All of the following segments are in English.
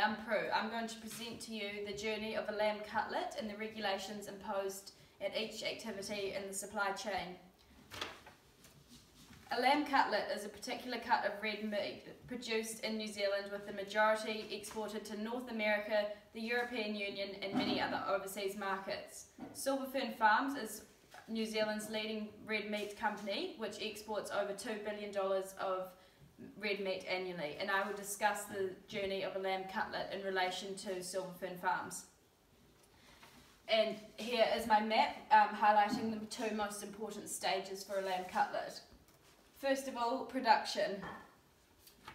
I'm Prue. I'm going to present to you the journey of a lamb cutlet and the regulations imposed at each activity in the supply chain. A lamb cutlet is a particular cut of red meat produced in New Zealand, with the majority exported to North America, the European Union and many other overseas markets. Silver Fern Farms is New Zealand's leading red meat company, which exports over $2 billion of red meat annually, and I will discuss the journey of a lamb cutlet in relation to Silver Fern Farms. And here is my map highlighting the two most important stages for a lamb cutlet. First of all, production.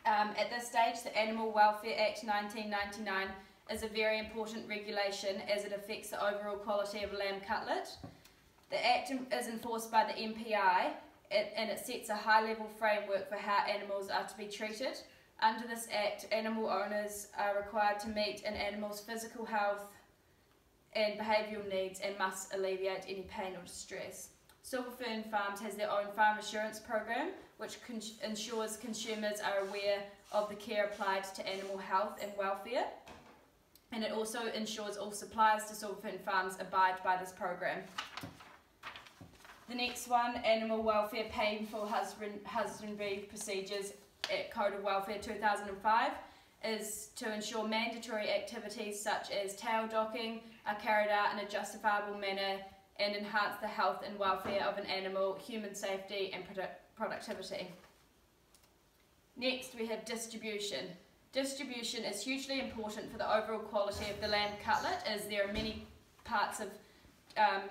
At this stage, the Animal Welfare Act 1999 is a very important regulation as it affects the overall quality of a lamb cutlet. The Act is enforced by the MPI, and it sets a high-level framework for how animals are to be treated. Under this Act, animal owners are required to meet an animal's physical health and behavioural needs and must alleviate any pain or distress. Silver Fern Farms has their own farm assurance program, which ensures consumers are aware of the care applied to animal health and welfare, and it also ensures all suppliers to Silver Fern Farms abide by this program. The next one, Animal Welfare Painful Husbandry Procedures at Code of Welfare 2005, is to ensure mandatory activities such as tail docking are carried out in a justifiable manner and enhance the health and welfare of an animal, human safety and productivity. Next we have distribution. Distribution is hugely important for the overall quality of the lamb cutlet, as there are many parts of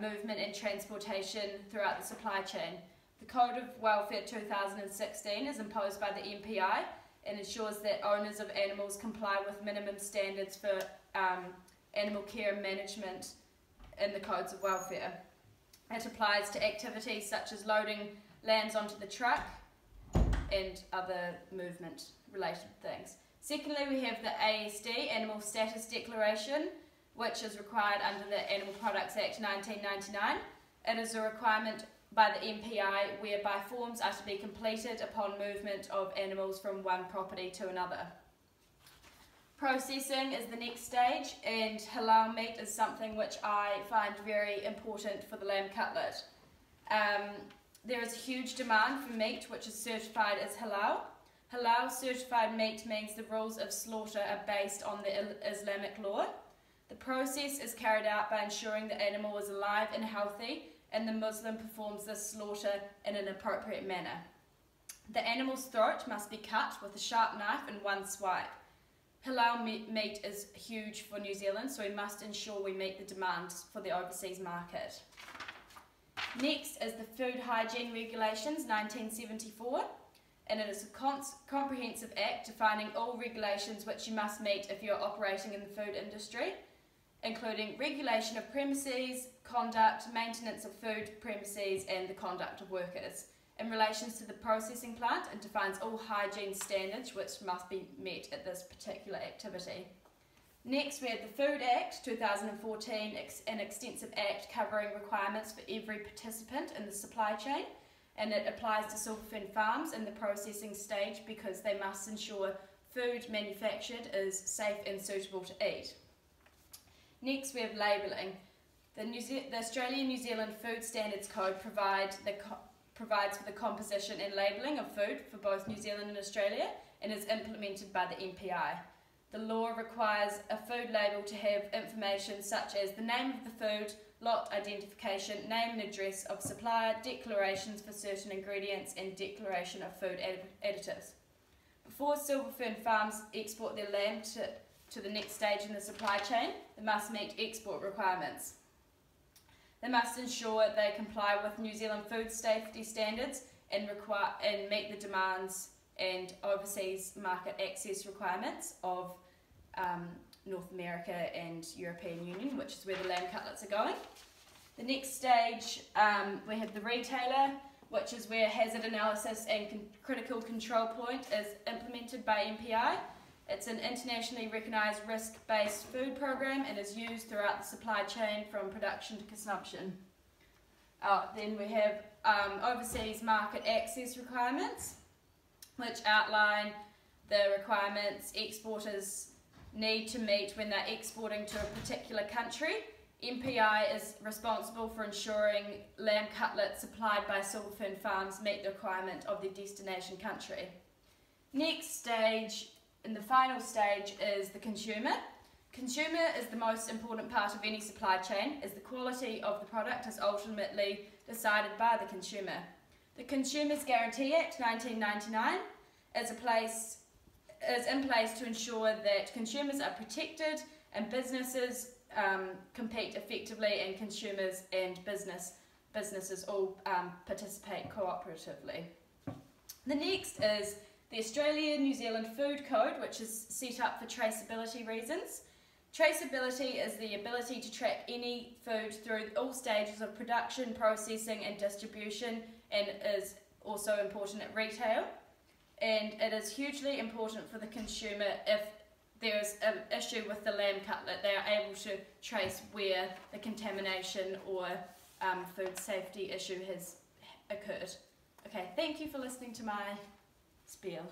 movement and transportation throughout the supply chain. The Code of Welfare 2016 is imposed by the MPI and ensures that owners of animals comply with minimum standards for animal care and management in the codes of welfare. It applies to activities such as loading lambs onto the truck and other movement related things. Secondly, we have the ASD, Animal Status Declaration, which is required under the Animal Products Act 1999. It is a requirement by the MPI whereby forms are to be completed upon movement of animals from one property to another. Processing is the next stage, and halal meat is something which I find very important for the lamb cutlet. There is a huge demand for meat which is certified as halal. Halal certified meat means the rules of slaughter are based on the Islamic law. The process is carried out by ensuring the animal is alive and healthy, and the Muslim performs this slaughter in an appropriate manner. The animal's throat must be cut with a sharp knife in one swipe. Halal meat is huge for New Zealand, so we must ensure we meet the demands for the overseas market. Next is the Food Hygiene Regulations 1974, and it is a comprehensive act defining all regulations which you must meet if you are operating in the food industry, including regulation of premises, conduct, maintenance of food premises and the conduct of workers. In relation to the processing plant, it defines all hygiene standards which must be met at this particular activity. Next we have the Food Act 2014, an extensive act covering requirements for every participant in the supply chain, and it applies to Silver Fern Farms in the processing stage because they must ensure food manufactured is safe and suitable to eat. Next we have labelling. The Australian-New Zealand Food Standards Code provides for the composition and labelling of food for both New Zealand and Australia, and is implemented by the MPI. The law requires a food label to have information such as the name of the food, lot identification, name and address of supplier, declarations for certain ingredients and declaration of food additives. Before Silver Fern Farms export their lamb to the next stage in the supply chain, they must meet export requirements. They must ensure they comply with New Zealand food safety standards and meet the demands and overseas market access requirements of North America and European Union, which is where the lamb cutlets are going. The next stage, we have the retailer, which is where hazard analysis and critical control point is implemented by MPI. It's an internationally recognised risk-based food program and is used throughout the supply chain from production to consumption. Then we have overseas market access requirements, which outline the requirements exporters need to meet when they're exporting to a particular country. MPI is responsible for ensuring lamb cutlets supplied by silverfin farms meet the requirement of their destination country. Next stage, and the final stage, is the consumer. Consumer is the most important part of any supply chain, as the quality of the product is ultimately decided by the consumer. The Consumer's Guarantee Act 1999 is in place to ensure that consumers are protected and businesses compete effectively, and consumers and businesses all participate cooperatively. The next is the Australia-New Zealand Food Code, which is set up for traceability reasons. Traceability is the ability to track any food through all stages of production, processing and distribution, and is also important at retail. And it is hugely important for the consumer if there is an issue with the lamb cutlet. They are able to trace where the contamination or food safety issue has occurred. Okay, thank you for listening to my spiel.